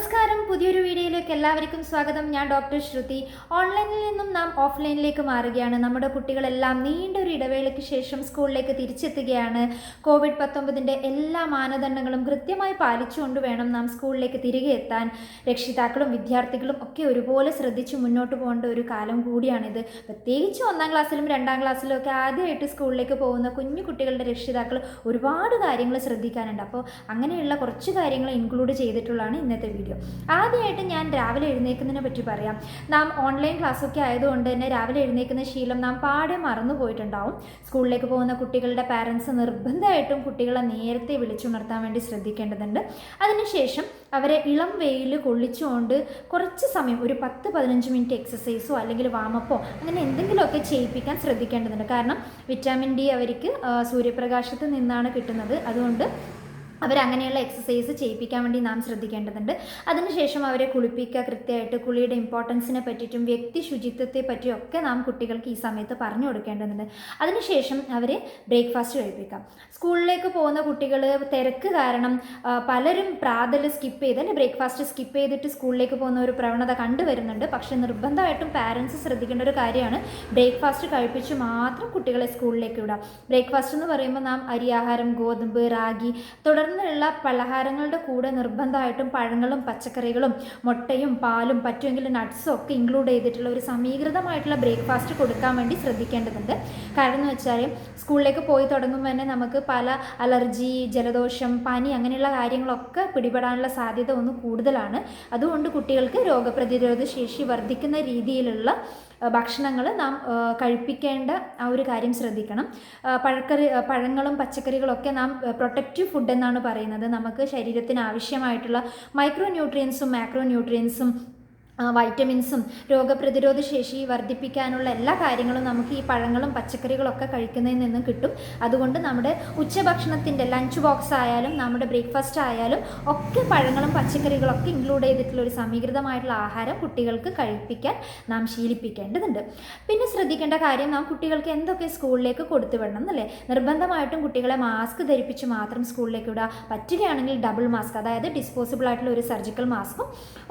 നമസ്കാരം, പുതിയൊരു വീഡിയോയിലേക്ക് എല്ലാവർക്കും സ്വാഗതം. ഞാൻ ഡോക്ടർ ശ്രുതി. ഓൺലൈനിൽ നിന്നും നാം ഓഫ്ലൈനിലേക്ക് മാറുകയാണ്. നമ്മുടെ കുട്ടികളെല്ലാം നീണ്ടൊരു ഇടവേളയ്ക്ക് ശേഷം സ്കൂളിലേക്ക് തിരിച്ചെത്തുകയാണ്. കോവിഡ്-19 എല്ലാ മാനദണ്ഡങ്ങളും കൃത്യമായി പാലിച്ചുകൊണ്ട് വേണം നാം സ്കൂളിലേക്ക് തിരികെ എത്താൻ. രക്ഷിതാക്കളും വിദ്യാർത്ഥികളും ഒക്കെ ഒരുപോലെ ശ്രദ്ധിച്ച് മുന്നോട്ട് പോകേണ്ട ഒരു കാലം കൂടിയാണിത്. പ്രത്യേകിച്ച് 1ാം ക്ലാസ്സിലും 2ാം ക്ലാസ്സിലും ഒക്കെ ആദ്യമായിട്ട് സ്കൂളിലേക്ക് പോകുന്ന കുഞ്ഞു കുട്ടികളുടെ രക്ഷിതാക്കൾ ഒരുപാട് കാര്യങ്ങൾ ശ്രദ്ധിക്കാനുണ്ട്. അപ്പോൾ അങ്ങനെയുള്ള കുറച്ച് കാര്യങ്ങൾ ഇൻക്ലൂഡ് ചെയ്തിട്ടുള്ളതാണ് ഇന്നത്തെ വീഡിയോ. ആദ്യമായിട്ട് ഞാൻ രാവിലെ എഴുന്നേൽക്കുന്നതിനെ പറ്റി പറയാം. നാം ഓൺലൈൻ ക്ലാസ്സൊക്കെ ആയതുകൊണ്ട് തന്നെ രാവിലെ എഴുന്നേൽക്കുന്ന ശീലം നാം പാടെ മറന്നു പോയിട്ടുണ്ടാവും. സ്കൂളിലേക്ക് പോകുന്ന കുട്ടികളുടെ പാരൻസ് നിർബന്ധമായിട്ടും കുട്ടികളെ നേരത്തെ വിളിച്ചുണർത്താൻ വേണ്ടി ശ്രദ്ധിക്കേണ്ടതുണ്ട്. അതിനുശേഷം അവരെ ഇളം വെയിൽ കൊള്ളിച്ചുകൊണ്ട് കുറച്ച് സമയം ഒരു 10-15 മിനിറ്റ് എക്സസൈസോ അല്ലെങ്കിൽ വാമപ്പോ അങ്ങനെ എന്തെങ്കിലുമൊക്കെ ചെയ്യിപ്പിക്കാൻ ശ്രദ്ധിക്കേണ്ടതുണ്ട്. കാരണം വിറ്റാമിൻ ഡി അവർക്ക് സൂര്യപ്രകാശത്തിൽ നിന്നാണ് കിട്ടുന്നത്. അതുകൊണ്ട് അവരങ്ങനെയുള്ള എക്സസൈസ് ചെയ്യിപ്പിക്കാൻ വേണ്ടി നാം ശ്രദ്ധിക്കേണ്ടതുണ്ട്. അതിനുശേഷം അവരെ കുളിപ്പിക്കുക, കൃത്യമായിട്ട് കുളിയുടെ ഇമ്പോർട്ടൻസിനെ പറ്റിയിട്ടും വ്യക്തി ശുചിത്വത്തെ പറ്റിയൊക്കെ നാം കുട്ടികൾക്ക് ഈ സമയത്ത് പറഞ്ഞു കൊടുക്കേണ്ടതുണ്ട്. അതിനുശേഷം അവരെ ബ്രേക്ക്ഫാസ്റ്റ് കഴിപ്പിക്കാം. സ്കൂളിലേക്ക് പോകുന്ന കുട്ടികൾ തിരക്ക് കാരണം പലരും പ്രാതൽ സ്കിപ്പ് ചെയ്ത് അല്ലെങ്കിൽ ബ്രേക്ക്ഫാസ്റ്റ് സ്കിപ്പ് ചെയ്തിട്ട് സ്കൂളിലേക്ക് പോകുന്ന ഒരു പ്രവണത കണ്ടുവരുന്നുണ്ട്. പക്ഷേ നിർബന്ധമായിട്ടും പാരൻസ് ശ്രദ്ധിക്കേണ്ട ഒരു കാര്യമാണ് ബ്രേക്ക്ഫാസ്റ്റ് കഴിപ്പിച്ച് മാത്രം കുട്ടികളെ സ്കൂളിലേക്ക് വിടാം. ബ്രേക്ക്ഫാസ്റ്റ് എന്ന് പറയുമ്പോൾ നാം അരിയാഹാരം, ഗോതമ്പ്, റാഗി തുടർന്നുള്ള പലഹാരങ്ങളുടെ കൂടെ നിർബന്ധമായിട്ടും പഴങ്ങളും പച്ചക്കറികളും മുട്ടയും പാലും പറ്റുമെങ്കിൽ നട്ട്സും ഒക്കെ ഇൻക്ലൂഡ് ചെയ്തിട്ടുള്ള ഒരു സമീകൃതമായിട്ടുള്ള ബ്രേക്ക്ഫാസ്റ്റ് കൊടുക്കാൻ വേണ്ടി ശ്രദ്ധിക്കേണ്ടതുണ്ട്. കാരണം എന്ന് വെച്ചാൽ സ്കൂളിലേക്ക് പോയി തുടങ്ങുമ്പോൾ തന്നെ നമുക്ക് പല അലർജി, ജലദോഷം, പനി അങ്ങനെയുള്ള കാര്യങ്ങളൊക്കെ പിടിപെടാനുള്ള സാധ്യത ഒന്ന് കൂടുതലാണ്. അതുകൊണ്ട് കുട്ടികൾക്ക് രോഗപ്രതിരോധ ശേഷി വർദ്ധിക്കുന്ന രീതിയിലുള്ള ഭക്ഷണങ്ങൾ നാം കഴിപ്പിക്കേണ്ട ആ ഒരു കാര്യം ശ്രദ്ധിക്കണം. പഴങ്ങളും പച്ചക്കറികളൊക്കെ നാം പ്രൊട്ടക്റ്റീവ് ഫുഡ് എന്നാണ് പറയുന്നത്. നമുക്ക് ശരീരത്തിന് ആവശ്യമായിട്ടുള്ള മൈക്രോ ന്യൂട്രിയൻസും മാക്രോ ന്യൂട്രിയൻസും വൈറ്റമിൻസും രോഗപ്രതിരോധ ശേഷി വർദ്ധിപ്പിക്കാനുള്ള എല്ലാ കാര്യങ്ങളും നമുക്ക് ഈ പഴങ്ങളും പച്ചക്കറികളൊക്കെ കഴിക്കുന്നതിൽ നിന്നും കിട്ടും. അതുകൊണ്ട് നമ്മുടെ ഉച്ചഭക്ഷണത്തിൻ്റെ ലഞ്ച് ബോക്സ് ആയാലും നമ്മുടെ ബ്രേക്ക്ഫാസ്റ്റ് ആയാലും ഒക്കെ പഴങ്ങളും പച്ചക്കറികളൊക്കെ ഇൻക്ലൂഡ് ചെയ്തിട്ടുള്ള ഒരു സമീകൃതമായിട്ടുള്ള ആഹാരം കുട്ടികൾക്ക് കഴിപ്പിക്കാൻ നാം ശീലിപ്പിക്കേണ്ടതുണ്ട്. പിന്നെ ശ്രദ്ധിക്കേണ്ട കാര്യം, നാം കുട്ടികൾക്ക് എന്തൊക്കെ സ്കൂളിലേക്ക് കൊടുത്തു വിടണം എന്നല്ലേ. നിർബന്ധമായിട്ടും കുട്ടികളെ മാസ്ക് ധരിപ്പിച്ച് മാത്രം സ്കൂളിലേക്ക് വിടുക. പറ്റുകയാണെങ്കിൽ ഡബിൾ മാസ്ക്, അതായത് ഡിസ്പോസിബിൾ ആയിട്ടുള്ള ഒരു സർജിക്കൽ മാസ്കും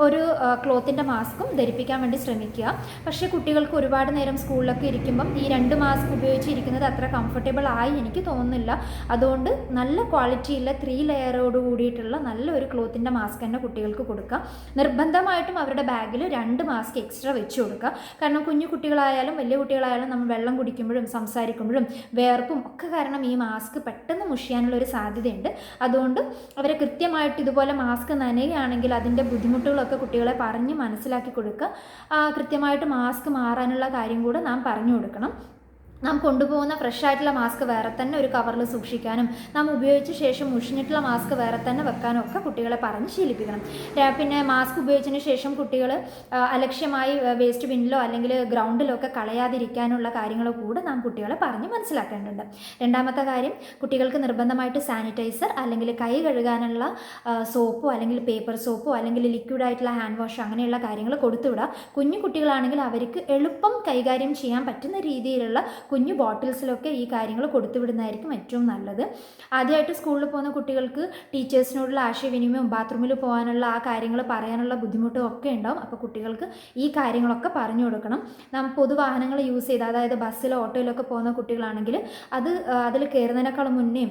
ഒരു ക്ലോത്തിൻ്റെ മാസ്കും ധരിപ്പിക്കാൻ വേണ്ടി ശ്രമിക്കുക. പക്ഷേ കുട്ടികൾക്ക് ഒരുപാട് നേരം സ്കൂളിലൊക്കെ ഇരിക്കുമ്പം ഈ 2 മാസ്ക് ഉപയോഗിച്ചിരിക്കുന്നത് അത്ര കംഫർട്ടബിൾ ആയി എനിക്ക് തോന്നുന്നില്ല. അതുകൊണ്ട് നല്ല ക്വാളിറ്റിയുള്ള 3 ലെയറോട് കൂടിയിട്ടുള്ള നല്ലൊരു ക്ലോത്തിൻ്റെ മാസ്ക് തന്നെ കുട്ടികൾക്ക് കൊടുക്കുക. നിർബന്ധമായിട്ടും അവരുടെ ബാഗിൽ 2 മാസ്ക് എക്സ്ട്രാ വെച്ച് കൊടുക്കുക. കാരണം കുഞ്ഞു കുട്ടികളായാലും വലിയ കുട്ടികളായാലും നമ്മൾ വെള്ളം കുടിക്കുമ്പോഴും സംസാരിക്കുമ്പോഴും വേർപ്പും ഒക്കെ കാരണം ഈ മാസ്ക് പെട്ടെന്ന് മുഷിയാനുള്ള ഒരു സാധ്യതയുണ്ട്. അതുകൊണ്ട് അവരെ കൃത്യമായിട്ട് ഇതുപോലെ മാസ്ക് നനയുകയാണെങ്കിൽ അതിൻ്റെ ബുദ്ധിമുട്ടുകളൊക്കെ കുട്ടികളെ പറഞ്ഞ് മനസ്സിലാക്കി കൊടുക്കുക. കൃത്യമായിട്ട് മാസ്ക് മാറാനുള്ള കാര്യം കൂടെ നാം പറഞ്ഞു കൊടുക്കണം. നാം കൊണ്ടുപോകുന്ന ഫ്രഷ് ആയിട്ടുള്ള മാസ്ക് വേറെ തന്നെ ഒരു കവറിൽ സൂക്ഷിക്കാനും നാം ഉപയോഗിച്ച ശേഷം മുഷിഞ്ഞിട്ടുള്ള മാസ്ക് വേറെ തന്നെ വെക്കാനും ഒക്കെ കുട്ടികളെ പറഞ്ഞ് ശീലിപ്പിക്കണം. പിന്നെ മാസ്ക് ഉപയോഗിച്ചതിന് ശേഷം കുട്ടികൾ അലക്ഷ്യമായി വേസ്റ്റ് ബിന്നിലോ അല്ലെങ്കിൽ ഗ്രൗണ്ടിലോ ഒക്കെ കളയാതിരിക്കാനുള്ള കാര്യങ്ങൾ കൂടെ നാം കുട്ടികളെ പറഞ്ഞ് മനസ്സിലാക്കേണ്ടതുണ്ട്. രണ്ടാമത്തെ കാര്യം, കുട്ടികൾക്ക് നിർബന്ധമായിട്ട് സാനിറ്റൈസർ അല്ലെങ്കിൽ കൈ കഴുകാനുള്ള സോപ്പോ അല്ലെങ്കിൽ പേപ്പർ സോപ്പോ അല്ലെങ്കിൽ ലിക്വിഡായിട്ടുള്ള ഹാൻഡ് വാഷോ അങ്ങനെയുള്ള കാര്യങ്ങൾ കൊടുത്തുവിടുക. കുഞ്ഞു കുട്ടികളാണെങ്കിൽ അവർക്ക് എളുപ്പം കൈകാര്യം ചെയ്യാൻ പറ്റുന്ന രീതിയിലുള്ള കുഞ്ഞു ബോട്ടിൽസിലൊക്കെ ഈ കാര്യങ്ങൾ കൊടുത്തുവിടുന്നതായിരിക്കും ഏറ്റവും നല്ലത്. ആദ്യമായിട്ട് സ്കൂളിൽ പോകുന്ന കുട്ടികൾക്ക് ടീച്ചേഴ്സിനോടുള്ള ആശയവിനിമയവും ബാത്റൂമിൽ പോകാനുള്ള ആ കാര്യങ്ങൾ പറയാനുള്ള ബുദ്ധിമുട്ടും ഒക്കെ ഉണ്ടാവും. അപ്പോൾ കുട്ടികൾക്ക് ഈ കാര്യങ്ങളൊക്കെ പറഞ്ഞു കൊടുക്കണം. നാം പൊതുവാഹനങ്ങൾ യൂസ് ചെയ്ത്, അതായത് ബസ്സിലോ ഓട്ടോയിലൊക്കെ പോകുന്ന കുട്ടികളാണെങ്കിൽ അതിൽ കയറുന്നതിനേക്കാളും മുന്നേ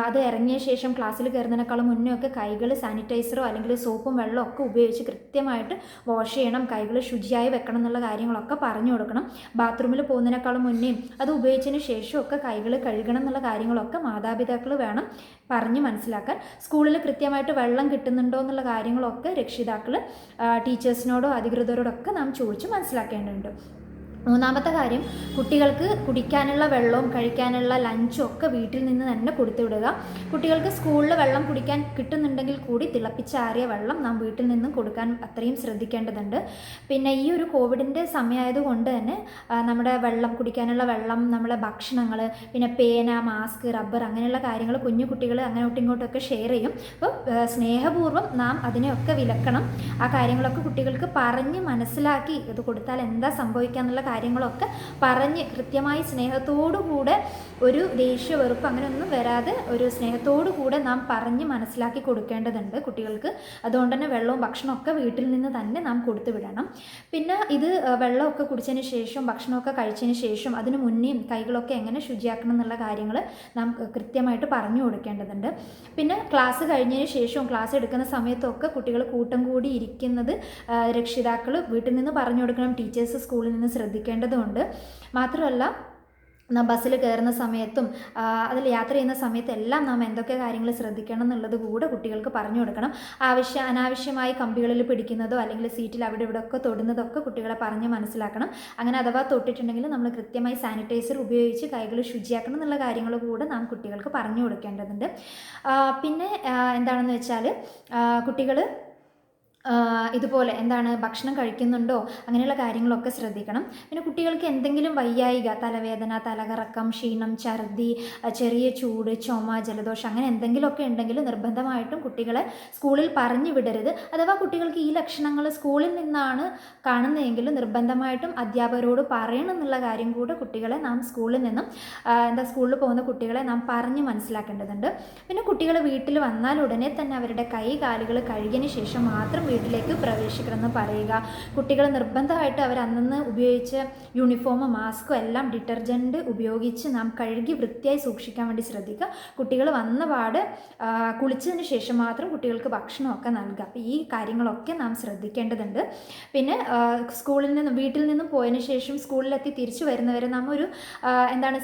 അത് ഇറങ്ങിയ ശേഷം ക്ലാസ്സിൽ കയറുന്നതിനേക്കാളും മുന്നേ ഒക്കെ കൈകൾ സാനിറ്റൈസറോ അല്ലെങ്കിൽ സോപ്പും വെള്ളമോ ഒക്കെ ഉപയോഗിച്ച് കൃത്യമായിട്ട് വാഷ് ചെയ്യണം, കൈകൾ ശുചിയായി വെക്കണം എന്നുള്ള കാര്യങ്ങളൊക്കെ പറഞ്ഞു കൊടുക്കണം. ബാത്റൂമിൽ പോകുന്നതിനേക്കാളും മുന്നേ അത് ഉപയോഗിച്ചതിന് ശേഷമൊക്കെ കൈകൾ കഴുകണം എന്നുള്ള കാര്യങ്ങളൊക്കെ മാതാപിതാക്കൾ വേണം പറഞ്ഞ് മനസ്സിലാക്കാൻ. സ്കൂളിൽ കൃത്യമായിട്ട് വെള്ളം കിട്ടുന്നുണ്ടോ എന്നുള്ള കാര്യങ്ങളൊക്കെ രക്ഷിതാക്കൾ ടീച്ചേഴ്സിനോടോ അധികൃതരോടൊക്കെ നാം ചോദിച്ച് മനസ്സിലാക്കേണ്ടതുണ്ട്. മൂന്നാമത്തെ കാര്യം, കുട്ടികൾക്ക് കുടിക്കാനുള്ള വെള്ളവും കഴിക്കാനുള്ള ലഞ്ചും ഒക്കെ വീട്ടിൽ നിന്ന് തന്നെ കൊടുത്തു വിടുക. കുട്ടികൾക്ക് സ്കൂളിൽ വെള്ളം കുടിക്കാൻ കിട്ടുന്നുണ്ടെങ്കിൽ കൂടി തിളപ്പിച്ചാറിയ വെള്ളം നാം വീട്ടിൽ നിന്നും കൊടുക്കാൻ അത്രയും ശ്രദ്ധിക്കേണ്ടതുണ്ട്. പിന്നെ ഈ ഒരു കോവിഡിൻ്റെ സമയമായതുകൊണ്ട് തന്നെ നമ്മുടെ വെള്ളം കുടിക്കാനുള്ള വെള്ളം, നമ്മളെ ഭക്ഷണങ്ങൾ, പിന്നെ പേന, മാസ്ക്, റബ്ബർ അങ്ങനെയുള്ള കാര്യങ്ങൾ കുഞ്ഞു കുട്ടികൾ അങ്ങോട്ടും ഇങ്ങോട്ടൊക്കെ ഷെയർ ചെയ്യും. അപ്പോൾ സ്നേഹപൂർവ്വം നാം അതിനെയൊക്കെ വിലക്കണം. ആ കാര്യങ്ങളൊക്കെ കുട്ടികൾക്ക് പറഞ്ഞ് മനസ്സിലാക്കി ഇത് കൊടുത്താൽ എന്താ സംഭവിക്കുക എന്നുള്ള കാര്യങ്ങളൊക്കെ പറഞ്ഞ് കൃത്യമായി സ്നേഹത്തോടു കൂടെ, ഒരു ദേഷ്യ വെറുപ്പ് അങ്ങനെയൊന്നും വരാതെ ഒരു സ്നേഹത്തോടു കൂടെ നാം പറഞ്ഞ് മനസ്സിലാക്കി കൊടുക്കേണ്ടതുണ്ട് കുട്ടികൾക്ക്. അതുകൊണ്ട് തന്നെ വെള്ളവും ഭക്ഷണമൊക്കെ വീട്ടിൽ നിന്ന് തന്നെ നാം കൊടുത്തു വിടണം. പിന്നെ ഇത് വെള്ളമൊക്കെ കുടിച്ചതിന് ശേഷം, ഭക്ഷണമൊക്കെ കഴിച്ചതിന് ശേഷം അതിന് മുന്നേയും കൈകളൊക്കെ എങ്ങനെ ശുചിയാക്കണം എന്നുള്ള കാര്യങ്ങൾ നാം കൃത്യമായിട്ട് പറഞ്ഞു കൊടുക്കേണ്ടതുണ്ട്. പിന്നെ ക്ലാസ് കഴിഞ്ഞതിന് ശേഷവും ക്ലാസ് എടുക്കുന്ന സമയത്തൊക്കെ കുട്ടികൾ കൂട്ടം കൂടി ഇരിക്കുന്നത് രക്ഷിതാക്കൾ വീട്ടിൽ നിന്ന് പറഞ്ഞു കൊടുക്കണം, ടീച്ചേഴ്സ് സ്കൂളിൽ നിന്ന് ശ്രദ്ധിക്കേണ്ടതുണ്ട്. മാത്രമല്ല, നാം ബസ്സിൽ കയറുന്ന സമയത്തും അതിൽ യാത്ര ചെയ്യുന്ന സമയത്തെല്ലാം നാം എന്തൊക്കെ കാര്യങ്ങൾ ശ്രദ്ധിക്കണം എന്നുള്ളത് കൂടെ കുട്ടികൾക്ക് പറഞ്ഞു കൊടുക്കണം. അനാവശ്യമായി കമ്പികളിൽ പിടിക്കുന്നതോ അല്ലെങ്കിൽ സീറ്റിൽ അവിടെ ഇവിടെ ഒക്കെ തൊടുന്നതൊക്കെ കുട്ടികളെ പറഞ്ഞ് മനസ്സിലാക്കണം. അങ്ങനെ അഥവാ തൊട്ടിട്ടുണ്ടെങ്കിൽ നമ്മൾ കൃത്യമായി സാനിറ്റൈസർ ഉപയോഗിച്ച് കൈകൾ ശുചിയാക്കണം എന്നുള്ള കാര്യങ്ങൾ കൂടെ നാം കുട്ടികൾക്ക് പറഞ്ഞു കൊടുക്കേണ്ടതുണ്ട്. പിന്നെ എന്താണെന്ന് വെച്ചാൽ, കുട്ടികൾ ഇതുപോലെ ഭക്ഷണം കഴിക്കുന്നുണ്ടോ അങ്ങനെയുള്ള കാര്യങ്ങളൊക്കെ ശ്രദ്ധിക്കണം. പിന്നെ കുട്ടികൾക്ക് എന്തെങ്കിലും വയ്യായിക, തലവേദന, തലകറക്കം, ക്ഷീണം, ഛർദി, ചെറിയ ചൂട്, ചുമ, ജലദോഷം അങ്ങനെ എന്തെങ്കിലുമൊക്കെ ഉണ്ടെങ്കിൽ നിർബന്ധമായിട്ടും കുട്ടികളെ സ്കൂളിൽ പറഞ്ഞു വിടരുത്. അഥവാ കുട്ടികൾക്ക് ഈ ലക്ഷണങ്ങൾ സ്കൂളിൽ നിന്നാണ് കാണുന്നതെങ്കിൽ നിർബന്ധമായിട്ടും അധ്യാപകരോട് പറയണം എന്നുള്ള കാര്യം കൂടെ കുട്ടികളെ നാം സ്കൂളിൽ നിന്നും സ്കൂളിൽ പോകുന്ന കുട്ടികളെ നാം പറഞ്ഞ് മനസ്സിലാക്കേണ്ടതുണ്ട്. പിന്നെ കുട്ടികൾ വീട്ടിൽ വന്നാൽ ഉടനെ തന്നെ അവരുടെ കൈ കാലുകൾ കഴുകിയതിന് ശേഷം മാത്രം വീട്ടിലേക്ക് പ്രവേശിക്കണമെന്ന് പറയുക. കുട്ടികൾ നിർബന്ധമായിട്ട് അവർ അന്നന്ന് ഉപയോഗിച്ച യൂണിഫോം, മാസ്കും എല്ലാം ഡിറ്റർജൻറ്റ് ഉപയോഗിച്ച് നാം കഴുകി വൃത്തിയായി സൂക്ഷിക്കാൻ വേണ്ടി ശ്രദ്ധിക്കുക. കുട്ടികൾ വന്ന പാട് കുളിച്ചതിന് ശേഷം മാത്രം കുട്ടികൾക്ക് ഭക്ഷണമൊക്കെ നൽകുക. അപ്പോൾ ഈ കാര്യങ്ങളൊക്കെ നാം ശ്രദ്ധിക്കേണ്ടതുണ്ട്. പിന്നെ വീട്ടിൽ നിന്നും പോയതിന് ശേഷം സ്കൂളിലെത്തി തിരിച്ചു വരുന്നവരെ നാം ഒരു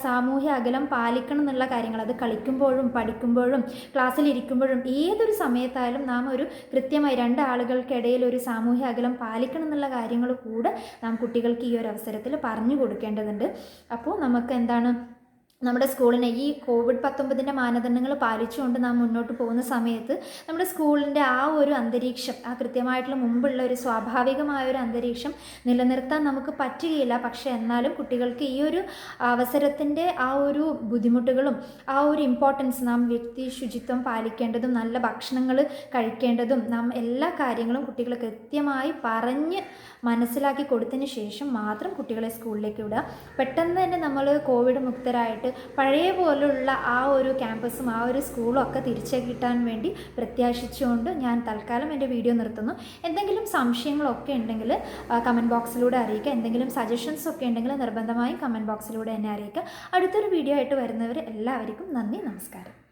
സാമൂഹ്യ അകലം പാലിക്കണം എന്നുള്ള കാര്യങ്ങൾ, അത് കളിക്കുമ്പോഴും പഠിക്കുമ്പോഴും ക്ലാസ്സിലിരിക്കുമ്പോഴും ഏതൊരു സമയത്തായാലും നാം ഒരു കൃത്യമായി രണ്ടാളുകൾക്കിടയിൽ ഒരു സാമൂഹ്യ അകലം പാലിക്കണം എന്നുള്ള കാര്യങ്ങൾ കൂടെ നാം കുട്ടികൾക്ക് ഈ ഒരു അവസരത്തിൽ പറഞ്ഞു കൊടുക്കേണ്ടതുണ്ട്. അപ്പോൾ നമുക്ക് നമ്മുടെ സ്കൂളിനെ ഈ COVID-19 മാനദണ്ഡങ്ങൾ പാലിച്ചുകൊണ്ട് നാം മുന്നോട്ട് പോകുന്ന സമയത്ത് നമ്മുടെ സ്കൂളിൻ്റെ ആ ഒരു അന്തരീക്ഷം, ആ കൃത്യമായിട്ടുള്ള മുമ്പുള്ള ഒരു സ്വാഭാവികമായ ഒരു അന്തരീക്ഷം നിലനിർത്താൻ നമുക്ക് പറ്റുകയില്ല. പക്ഷേ എന്നാലും കുട്ടികൾക്ക് ഈ ഒരു അവസരത്തിൻ്റെ ആ ഒരു ബുദ്ധിമുട്ടുകളും ആ ഒരു ഇമ്പോർട്ടൻസ്, നാം വ്യക്തി ശുചിത്വം പാലിക്കേണ്ടതും നല്ല ഭക്ഷണങ്ങൾ കഴിക്കേണ്ടതും നാം എല്ലാ കാര്യങ്ങളും കുട്ടികൾ കൃത്യമായി പറഞ്ഞ് മനസ്സിലാക്കി കൊടുത്തതിന് ശേഷം മാത്രം കുട്ടികളെ സ്കൂളിലേക്ക് വിടുക. പെട്ടെന്ന് തന്നെ നമ്മൾ കോവിഡ് മുക്തരായിട്ട് പഴയ പോലുള്ള ആ ഒരു ക്യാമ്പസും ആ ഒരു സ്കൂളും ഒക്കെ തിരിച്ചു കിട്ടാൻ വേണ്ടി പ്രത്യാശിച്ചുകൊണ്ട് ഞാൻ തൽക്കാലം എൻ്റെ വീഡിയോ നിർത്തുന്നു. എന്തെങ്കിലും സംശയങ്ങളൊക്കെ ഉണ്ടെങ്കിൽ കമൻറ്റ് ബോക്സിലൂടെ അറിയിക്കുക. എന്തെങ്കിലും സജഷൻസ് ഒക്കെ ഉണ്ടെങ്കിൽ നിർബന്ധമായും കമൻറ്റ് ബോക്സിലൂടെ എന്നെ അറിയിക്കുക. അടുത്തൊരു വീഡിയോ ആയിട്ട് വരുന്നവർ എല്ലാവർക്കും നന്ദി, നമസ്കാരം.